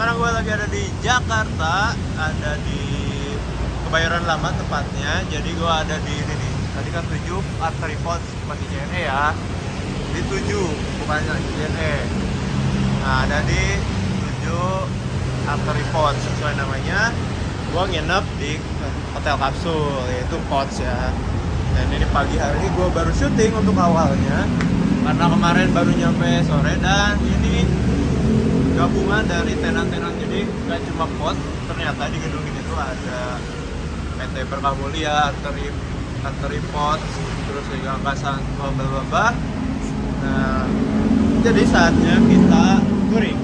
sekarang gue lagi ada di Jakarta, ada di Kebayoran Lama tepatnya. Jadi gue ada di ini nih. Tadi kan 7 Artery Pods masih JNE ya. Di 7 bukan JNE. Nah, ada di 7 Artery Pods sesuai namanya. Gue nginep di hotel kapsul yaitu Pods ya. Dan ini pagi hari ini gue baru syuting untuk awalnya karena kemarin baru nyampe sore. Dan ini gabungan dari tenan-tenan, jadi nggak cuma Pods, ternyata di gedung ini tuh ada PT Berkah Mulia, Artery Pods, terus juga Angkasa Baba. Nah, jadi saatnya kita touring.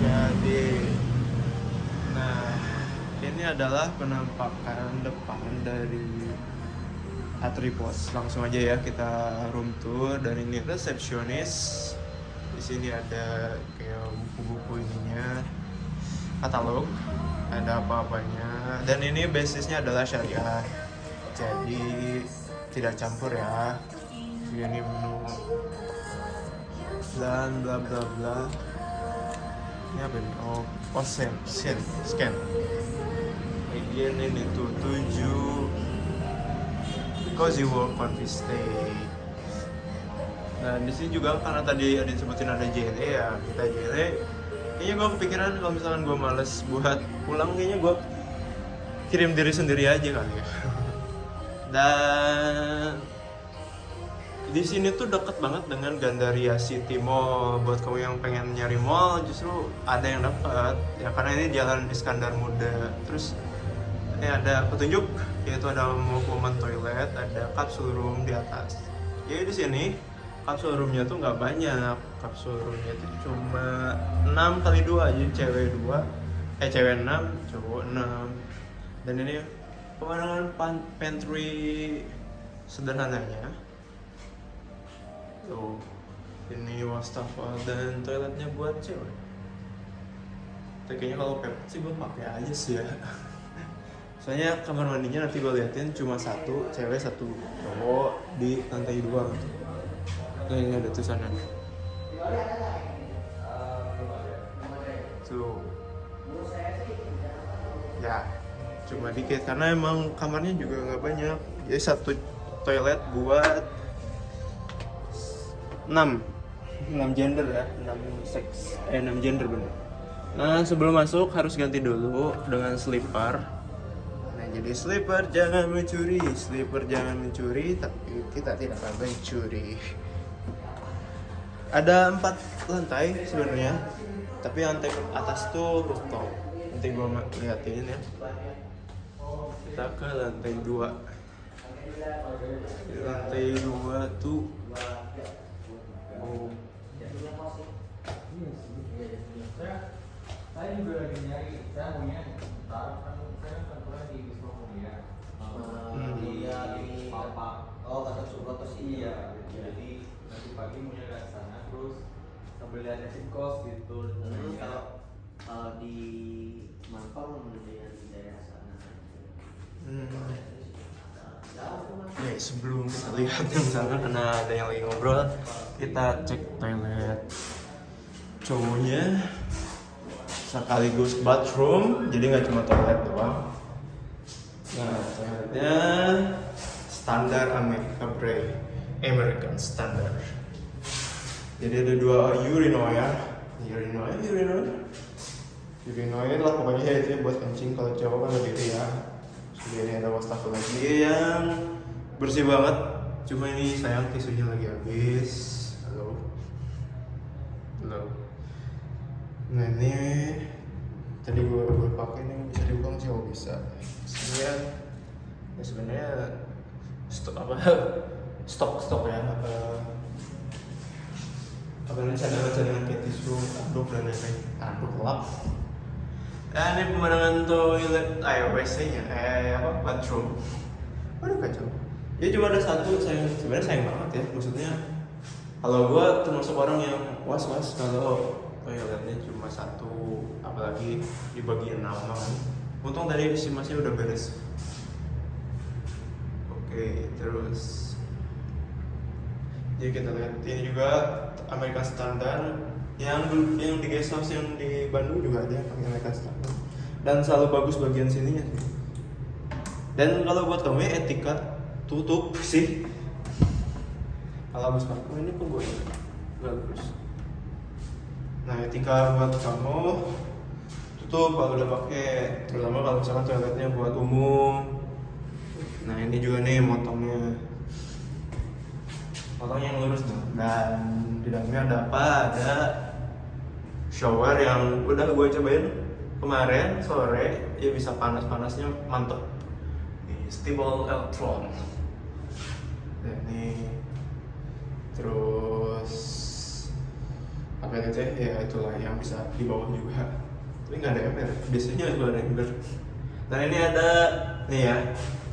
Jadi, nah ini adalah penampakan depan dari Artery Pods. Langsung aja ya kita room tour. Dan ini resepsionis. Di sini ada kayak buku-buku ininya, katalog, ada apa-apanya. Dan ini basisnya adalah syariah, jadi tidak campur ya. Ini menu dan bla bla bla. Ini apa nih? Oh, scan. Again ini tuh 7 cozy work comfy stay. Nah, di sini juga karena tadi ada disebutin ada JNE ya, kita JNE. Kayaknya gue kepikiran kalau misalkan gue males buat pulang, kayaknya gue kirim diri sendiri aja kali ya. Dan di sini tuh deket banget dengan Gandaria City Mall. Buat kamu yang pengen nyari mall, justru ada yang deket ya, karena ini Jalan Iskandar Muda. Terus ini ada petunjuk, yaitu ada woman toilet, ada capsule room di atas. Jadi di sini kapsul roomnya tuh nggak banyak. Kapsul roomnya tuh cuma 6x2 aja, cewek 6, cowok 6. Dan ini pemandangan pantry sederhananya. Tuh, ini wastafel dan toiletnya buat cewek. Tapi kayaknya kalau pepet sih gue pakai aja sih ya. Soalnya kamar mandinya nanti gue liatin cuma satu cewek satu cowok di lantai 2 gitu. Nah, ini ada tulisannya tuh ya, cuma dikit karena emang kamarnya juga nggak banyak. Jadi satu toilet buat 6 gender ya, 6 gender bener. Nah, sebelum masuk harus ganti dulu dengan slipper. Nah, jadi slipper jangan mencuri, tapi kita tidak akan mencuri. Ada 4 lantai sebenarnya, tapi lantai atas tuh rooftop. Nanti gue liatin ya. Kita ke lantai 2. Di lantai 2 tuh saya juga lagi nyari, saya maunya saya kantornya di Wisma Mulia. Dia di Papa. Oh, kata Subrotos iya. Jadi nanti pagi maunya ke sana terus sambil lihat kos gitu. Kalau di Mampang mendingan di daerah sana. Ya, sebelum kita lihat yang sana karena ada yang lagi ngobrol, kita cek toilet cowoknya sekaligus bathroom, jadi nggak cuma toilet doang. Nah, toiletnya standar American standard. Jadi ada 2 urinoir lah pokoknya ya, itu buat kencing. Kalau cowok kan berdiri ya. Jadi ini ada wastafel lagi yang bersih banget. Cuma ini sayang tisunya lagi habis. Halo. Nah, ini tadi gue pakai, ini bisa dibuka sih, kalau bisa. Sebenarnya stok ya. Apa namanya, cadangan kayak tisu, anduk dan lain-lain. Anduk lap. Nah, ini pemandangan toilet, WC-nya, bathroom. Waduh, kacau. Ya cuma ada satu, sebenarnya sayang banget ya. Maksudnya, kalau gue termasuk orang yang was-was kalau toiletnya cuma satu, apalagi di bagian nama kan. Untung tadi si masnya udah beres. Oke, terus jadi kita lihat ini juga American Standard. Yang di guest house yang di Bandung juga ada yang pakai American Standard. Dan selalu bagus bagian sininya sih. Dan kalau buat kamu Etika tutup sih. Kalau habis pakai ini pun gue bagus. Nah, Etika buat kamu tutup kalau udah pakai, terutama kalau misalkan toiletnya buat umum. Nah, ini juga nih motongnya yang lurus tuh. Dan di dalamnya ada apa? Ada shower yang udah gue cobain kemarin sore, ya bisa panas-panasnya mantep. Ini Stable Electron. Dan ini terus apa itu ya, itulah yang bisa di bawah juga. Tapi nggak ada ember, biasanya itu ada ember. Dan ini ada nih ya,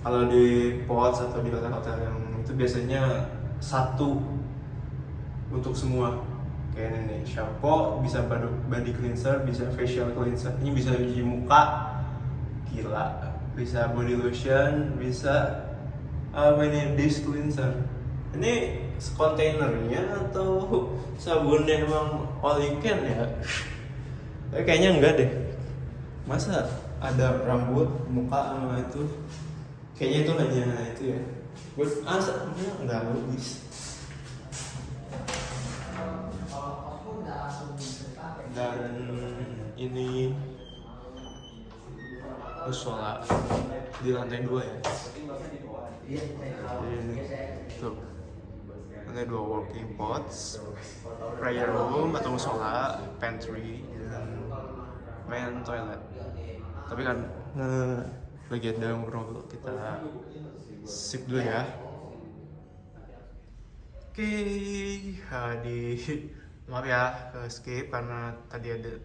kalau di Pods atau di hotel-hotel yang itu biasanya satu untuk semua. Kayak ini nih, shampoo, bisa body cleanser, bisa facial cleanser, ini bisa cuci muka, gila, bisa body lotion, bisa ini dish cleanser. Ini kontainernya atau sabunnya emang all you can ya? Tapi kayaknya enggak deh. Masa ada rambut, muka sama itu? Kayaknya itu hanya itu ya. Buat sebenarnya enggak logis. Dan ini musola di lantai 2 ya. Ini tuh lantai 2 walking pods, prayer room atau musola, pantry, dan main toilet. Tapi kan lagi ada ngobrol, kita sip dulu ya. Oke, maaf ya ke skip karena tadi ada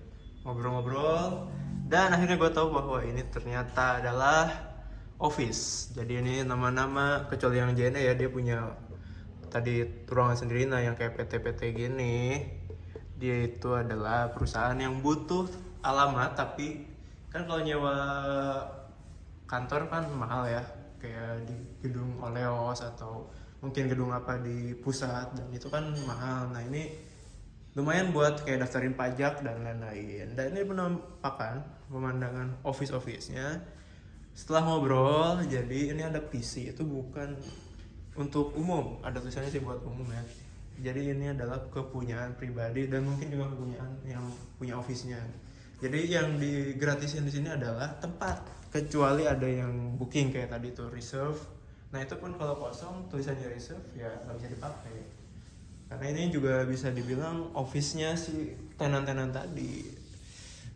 ngobrol-ngobrol dan akhirnya gue tahu bahwa ini ternyata adalah office. Jadi ini nama-nama kecuali yang JNE ya, dia punya tadi ruangan sendiri. Nah yang kayak PT-PT gini, dia itu adalah perusahaan yang butuh alamat, tapi kan kalau nyewa kantor kan mahal ya, kayak di gedung Oleos atau mungkin gedung apa di pusat, dan itu kan mahal. Nah ini lumayan buat kayak daftarin pajak dan lain-lain. Dan ini penampakan pemandangan office-nya. Setelah ngobrol, jadi ini ada PC, itu bukan untuk umum, ada tulisannya sih buat umum ya. Jadi ini adalah kepunyaan pribadi dan mungkin juga kepunyaan yang punya office-nya. Jadi yang digratisin di sini adalah tempat, kecuali ada yang booking kayak tadi tuh reserve. Nah itu pun kalau kosong tulisannya reserve ya nggak bisa dipakai. Karena ini juga bisa dibilang office-nya si tenan-tenan tadi.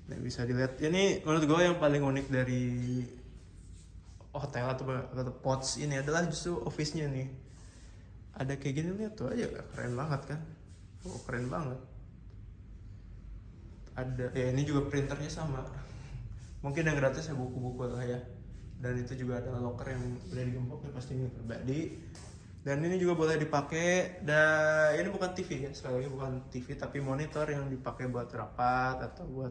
Nah, bisa dilihat, ini menurut gue yang paling unik dari hotel atau Pods ini adalah justru office-nya nih. Ada kayak gini, lihat tuh aja, keren banget kan? Oh, keren banget. Ada, ya ini juga printernya sama. Mungkin yang gratis ya buku-buku lah ya. Dan itu juga ada locker yang udah digembok, ya pasti ini pribadi. Dan ini juga boleh dipakai, dan ini bukan TV ya, sekali lagi bukan TV tapi monitor yang dipakai buat rapat atau buat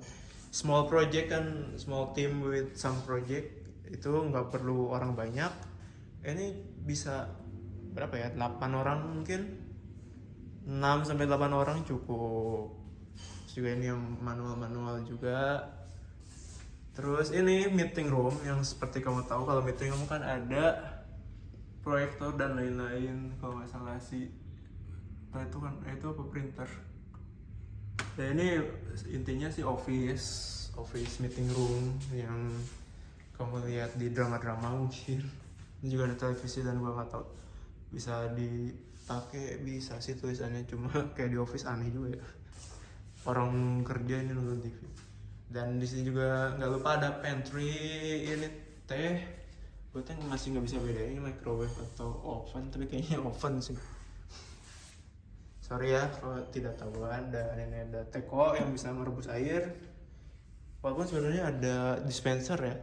small project kan, small team with some project, itu nggak perlu orang banyak. Ini bisa berapa ya, 8 orang mungkin, 6-8 orang cukup. Terus juga ini yang manual juga. Terus ini meeting room yang seperti kamu tahu kalau meeting room kan ada proyektor dan lain-lain, kalau nggak salah sih. Nah itu kan, itu apa, printer. Dan ini intinya sih office meeting room yang kamu lihat di drama-drama mungkin. Ini juga ada televisi dan gua nggak tahu bisa dipakai, bisa sih tulisannya, cuma kayak di office aneh juga ya. Orang kerja ini nonton TV. Dan di sini juga nggak lupa ada pantry, ini teh. Gue tuh masih nggak bisa bedain microwave atau oven, tapi kayaknya oven sih. Sorry ya kalau tidak tahuan. Dan ini ada teko yang bisa merebus air. Walaupun sebenarnya ada dispenser ya,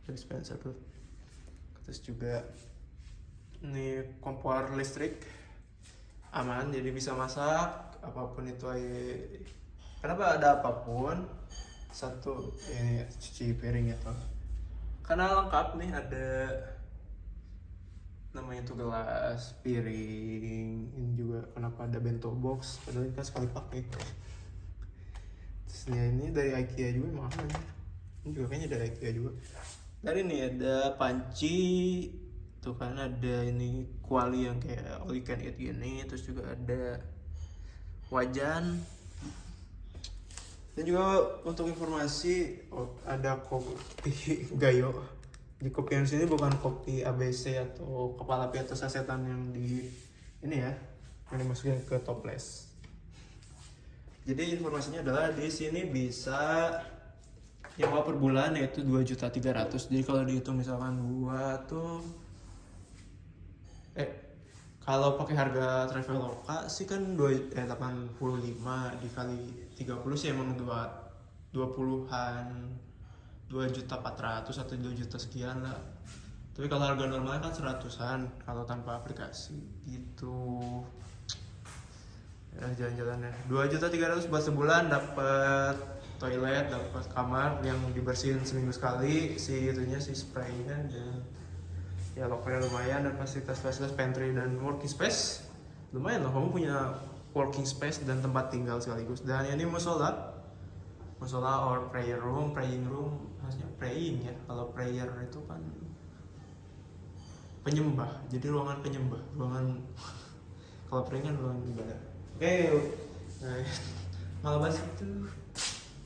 ada dispenser tuh. Terus juga ini kompor listrik, aman, jadi bisa masak apapun itu aja. Kenapa ada apapun? Satu ini cuci piring ya tuh. Karena lengkap nih, ada namanya tuh gelas, piring. Ini juga kenapa ada bento box, padahal ini kan sekali pakai. Terus ini dari IKEA juga emang aman ya. Ini juga kayaknya dari IKEA juga. Dari ini ada panci, tuh kan ada ini kuali yang kayak all you can eat gini, terus juga ada wajan. Dan juga untuk informasi ada kopi Gayo. Di kopi yang sini bukan kopi ABC atau kepala api atau sasetan yang di ini ya, yang dimasukin ke toples. Jadi informasinya adalah di sini bisa nyewa per bulan yaitu 2.300.000. Jadi kalau dihitung misalkan gua tuh kalau pakai harga Traveloka sih kan 85 dikali 30 sih emang 20-an 2.400.000 atau 2 juta sekian lah. Tapi kalau harga normalnya kan 100-an kalau tanpa aplikasi gitu. Ya jalan-jalannya 2.300.000 buat sebulan, dapat toilet, dapat kamar yang dibersihin seminggu sekali, si itunya si spraynya, dan ya lokalnya lumayan, dan fasilitas pantry dan working space lumayan loh. Kamu punya working space dan tempat tinggal sekaligus. Dan ini musola or praying room, maksudnya praying ya. Kalau prayer itu kan penyembah, jadi ruangan penyembah, kalau praying kan ruangan ibadah. Oke, nah, malah bahas itu.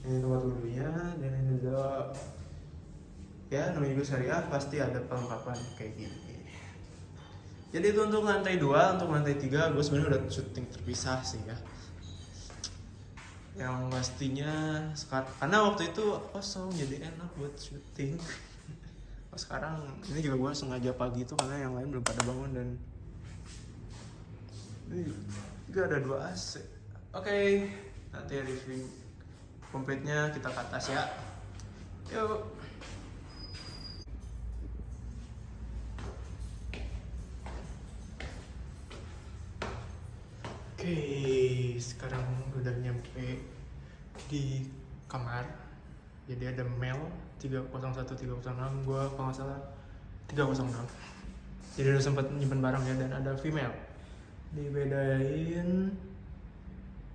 Ini tempat wudhunya, dan ini juga ya namanya juga syariah, pasti ada perlengkapan kayak gini. Jadi itu untuk lantai 2, untuk lantai 3 gue sebenarnya udah syuting terpisah sih ya. Yang pastinya karena waktu itu kosong jadi enak buat syuting. Sekarang ini juga gue sengaja pagi itu karena yang lain belum pada bangun, dan ini juga ada 2 AC. Oke, nanti review komplitnya kita ke atas ya. Yuk. Oke, sekarang udah nyampe di kamar. Jadi ada mail 301-306, gue kalau nggak salah 306. Jadi udah sempat nyimpen barang ya, dan ada female. Dibedain,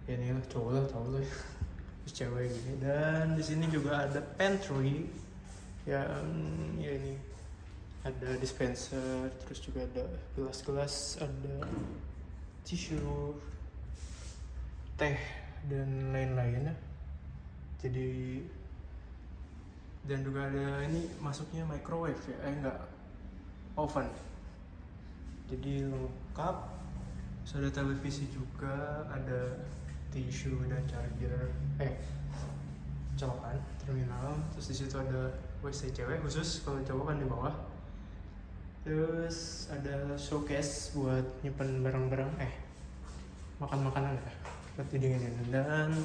ya ini lah cowok lah, tau lah. Terus cewek gini. Dan di sini juga ada pantry yang ya ini ada dispenser, terus juga ada gelas-gelas, ada tisu, teh, dan lain-lainnya. Jadi dan juga ada ini masuknya microwave ya, enggak oven. Jadi lengkap. Terus ada televisi juga, ada tisu dan charger, colokan terminal. Terus di situ ada WC cewek khusus, kalau cowok kan di bawah. Terus ada showcase buat nyimpen barang-barang, makan-makanan ya, buat dinginin. Dan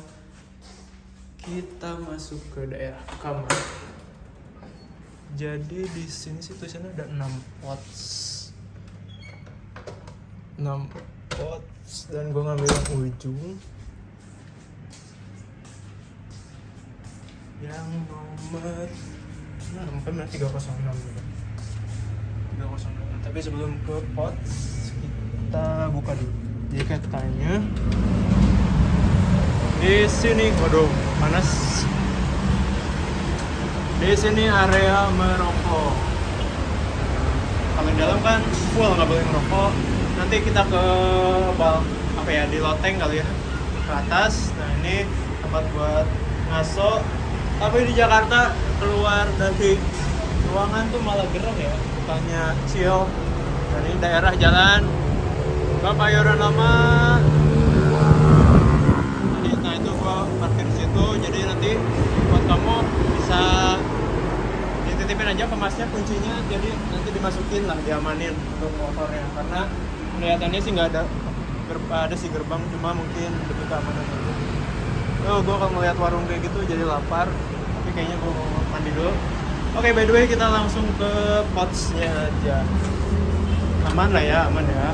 kita masuk ke daerah kamar. Jadi di sini sih tulisannya ada 6 watts, dan gue ngambil yang ujung yang nomor 6, kan 306 gitu. 306. Tapi sebelum ke pots kita buka dulu. Jadi katanya di sini, waduh panas. Di sini area merokok. Kalau di dalam kan full nggak boleh merokok. Nanti kita ke di loteng kali ya, ke atas. Nah ini tempat buat ngaso. Tapi di Jakarta keluar dari ruangan tuh malah gerem ya, bukannya chill. Dan ini daerah jalan Kebayoran Lama. Nah itu gua parkir situ. Jadi nanti buat kamu bisa dititipin aja ke masnya kuncinya. Jadi nanti dimasukin lah, diamanin untuk motornya. Karena kelihatannya sih nggak ada sih gerbang, cuma mungkin demi keamanan aja. Gue kalau ngeliat warung kayak gitu jadi lapar, tapi kayaknya gue mau mandi dulu. Oke, by the way kita langsung ke potsnya aja. Aman lah ya, aman ya.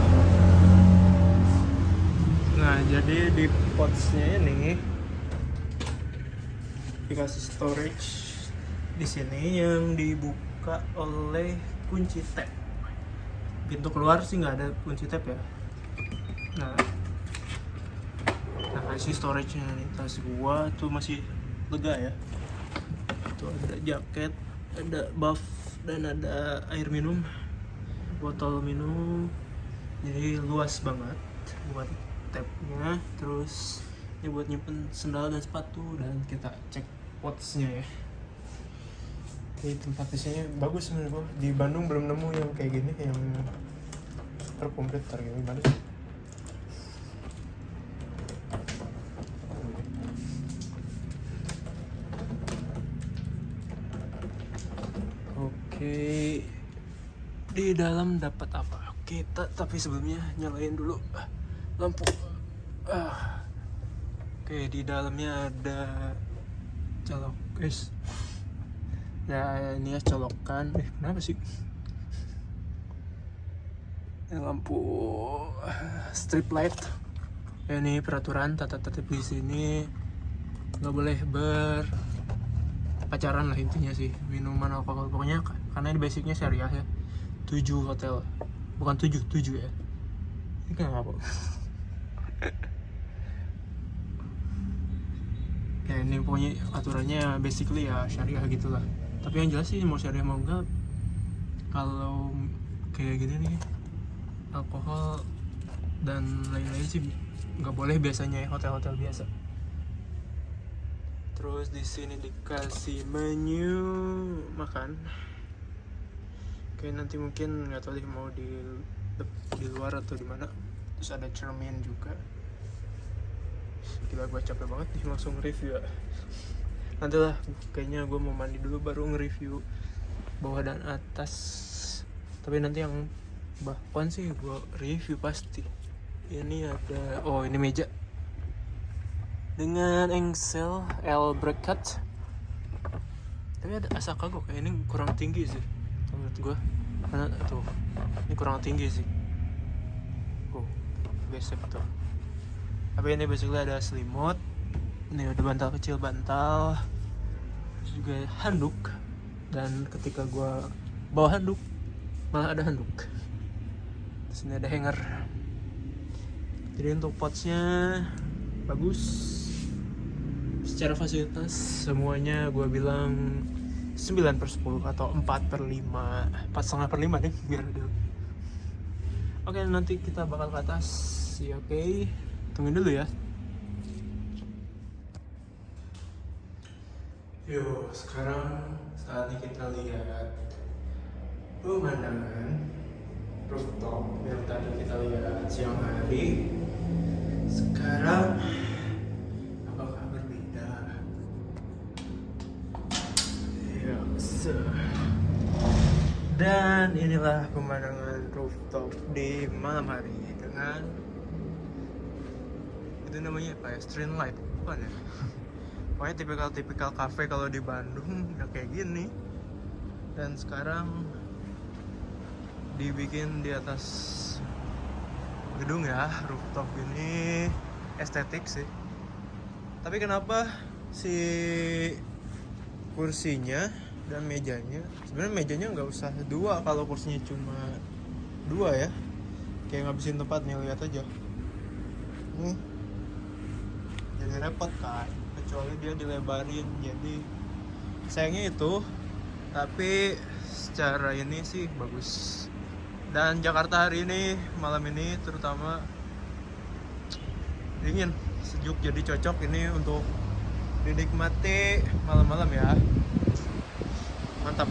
Nah, jadi di potsnya ini dikasih storage di sini yang dibuka oleh kunci tab. pintu keluar sih nggak ada kunci tab ya. Nah isi storage-nya nih, tas gua tuh masih lega ya. Tuh ada jaket, ada buff, dan ada air minum, botol minum. Jadi luas banget buat tabnya. Terus ini buat nyimpen sendal dan sepatu. Dan kita cek potsnya ya. Ini tempat isinya bagus menurut gua. Di Bandung belum nemu yang kayak gini, yang super komplit. Targetnya gimana sih? Oke, di dalam dapat apa? Kita tapi sebelumnya nyalain dulu lampu. Oke, di dalamnya ada colok, guys. Ya ini ya colokan. Kenapa sih? Ini lampu strip light. Ya, ini peraturan tata tertib di sini nggak boleh pacaran lah intinya sih, minuman alkohol pokoknya, karena ini basicnya syariah ya. 7 hotel, bukan 7 ya. Ini kenapa? Ya ini pokoknya aturannya basically ya syariah gitulah. Tapi yang jelas sih mau syariah mau enggak, kalau kayak gini nih alkohol dan lain-lain sih nggak boleh biasanya ya, hotel-hotel biasa. Terus di sini dikasih menu makan. Kayak nanti mungkin nggak tahu deh mau di luar atau di mana. Terus ada cermin juga. Gila, gue capek banget nih langsung review ya. Nanti lah kayaknya gue mau mandi dulu baru nge-review bawah dan atas. Tapi nanti yang bahkan sih gue review pasti. Ini ada, oh ini meja dengan engsel L bracket. Tapi ada Asakago, kayak ini kurang tinggi sih menurut gue. Karena tuh ini kurang tinggi sih. Oh, gesek tuh. Tapi ini basically ada selimut. Ini ada bantal kecil, bantal. Terus juga handuk. Dan ketika gue bawa handuk, malah ada handuk. Terus ini ada hanger. Jadi untuk potsnya bagus. Secara fasilitas semuanya gue bilang 9/10 atau 4/5, 4,5/5 deh biar adil. Oke, nanti kita bakal ke atas ya. Oke, tungguin dulu ya. Yo, sekarang saatnya kita lihat pemandangan rooftop yang tadi kita lihat siang hari. Sekarang apakah berbeda? Ya, dan inilah pemandangan rooftop di malam hari dengan itu namanya apa ya? String light, bukan ya? Pokoknya tipikal cafe kalau di Bandung ya kayak gini. Dan sekarang dibikin di atas gedung ya, rooftop ini estetik sih. Tapi kenapa si kursinya dan mejanya, sebenarnya mejanya nggak usah 2 kalau kursinya cuma 2 ya, kayak ngabisin tempat nih, lihat aja nih, jadi repot kan, kecuali dia dilebarin. Jadi sayangnya itu, tapi secara ini sih bagus. Dan Jakarta hari ini, malam ini terutama dingin, sejuk, jadi cocok ini untuk dinikmati malam-malam ya. Mantap.